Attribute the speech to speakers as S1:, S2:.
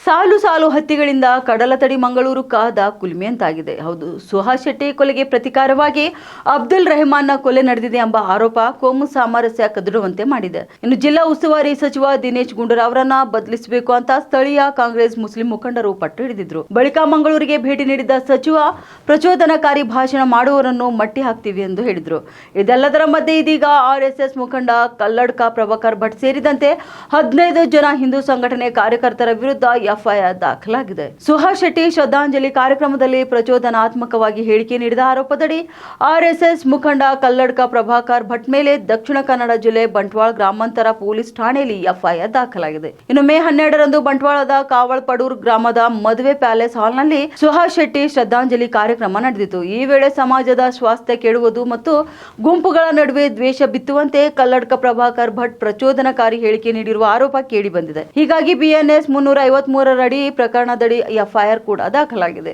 S1: ಸಾಲು ಸಾಲು ಹತ್ತಿಗಳಿಂದ ಕಡಲತಡಿ ಮಂಗಳೂರು ಕಾದ ಕುಲ್ಮೆಯಂತಾಗಿದೆ. ಹೌದು, ಸುಹಾಸ್ ಶೆಟ್ಟಿ ಕೊಲೆಗೆ ಪ್ರತಿಕಾರವಾಗಿ ಅಬ್ದುಲ್ ರೆಹಮಾನ್ನ ಕೊಲೆ ನಡೆದಿದೆ ಎಂಬ ಆರೋಪ ಕೋಮು ಸಾಮರಸ್ಯ ಕದಡುವಂತೆ ಮಾಡಿದೆ. ಇನ್ನು ಜಿಲ್ಲಾ ಉಸ್ತುವಾರಿ ಸಚಿವ ದಿನೇಶ್ ಗುಂಡೂರಾವ್ ಅವರನ್ನ ಬದಲಿಸಬೇಕು ಅಂತ ಸ್ಥಳೀಯ ಕಾಂಗ್ರೆಸ್ ಮುಸ್ಲಿಂ ಮುಖಂಡರು ಪಟ್ಟು ಹಿಡಿದಿದ್ರು. ಬಳಿಕ ಮಂಗಳೂರಿಗೆ ಭೇಟಿ ನೀಡಿದ ಸಚಿವ ಪ್ರಚೋದನಕಾರಿ ಭಾಷಣ ಮಾಡುವವರನ್ನು ಮಟ್ಟಿ ಹಾಕ್ತೀವಿ ಎಂದು ಹೇಳಿದ್ರು. ಇದೆಲ್ಲದರ ಮಧ್ಯೆ ಇದೀಗ ಆರ್ಎಸ್ಎಸ್ ಮುಖಂಡ ಕಲ್ಲಡ್ಕ ಪ್ರಭಾಕರ್ ಭಟ್ ಸೇರಿದಂತೆ 15 ಜನ ಹಿಂದೂ ಸಂಘಟನೆ ಕಾರ್ಯಕರ್ತರ ವಿರುದ್ಧ ಎಫ್ಐಆರ್ ದಾಖಲಾಗಿದೆ. ಸುಹಾಸ್ ಶೆಟ್ಟಿ ಶ್ರದ್ಧಾಂಜಲಿ ಕಾರ್ಯಕ್ರಮದಲ್ಲಿ ಪ್ರಚೋದನಾತ್ಮಕವಾಗಿ ಹೇಳಿಕೆ ನೀಡಿದ ಆರೋಪದಡಿ ಆರ್ಎಸ್ಎಸ್ ಮುಖಂಡ ಕಲ್ಲಡ್ಕ ಪ್ರಭಾಕರ್ ಭಟ್ ಮೇಲೆ ದಕ್ಷಿಣ ಕನ್ನಡ ಜಿಲ್ಲೆ ಬಂಟ್ವಾಳ ಗ್ರಾಮಾಂತರ ಪೊಲೀಸ್ ಠಾಣೆಯಲ್ಲಿ ಎಫ್ಐಆರ್ ದಾಖಲಾಗಿದೆ. ಇನ್ನು ಮೇ 12ರಂದು ಬಂಟ್ವಾಳದ ಕಾವಲ್ಪಡೂರ್ ಗ್ರಾಮದ ಮದುವೆ ಪ್ಯಾಲೇಸ್ ಹಾಲ್ನಲ್ಲಿ ಸುಹಾಸ್ ಶೆಟ್ಟಿ ಶ್ರದ್ಧಾಂಜಲಿ ಕಾರ್ಯಕ್ರಮ ನಡೆದಿತು. ಈ ವೇಳೆ ಸಮಾಜದ ಸ್ವಾಸ್ಥ್ಯ ಕೆಡುವುದು ಮತ್ತು ಗುಂಪುಗಳ ನಡುವೆ ದ್ವೇಷ ಬಿತ್ತುವಂತೆ ಕಲ್ಲಡ್ಕ ಪ್ರಭಾಕರ್ ಭಟ್ ಪ್ರಚೋದನಕಾರಿ ಹೇಳಿಕೆ ನೀಡಿರುವ ಆರೋಪ ಕೇಳಿ ಬಂದಿದೆ. ಹೀಗಾಗಿ ಬಿಎನ್ಎಸ್ 353 ಅಡಿ ಪ್ರಕರಣದಡಿ ಎಫ್ಐಆರ್ ಕೂಡ ದಾಖಲಾಗಿದೆ.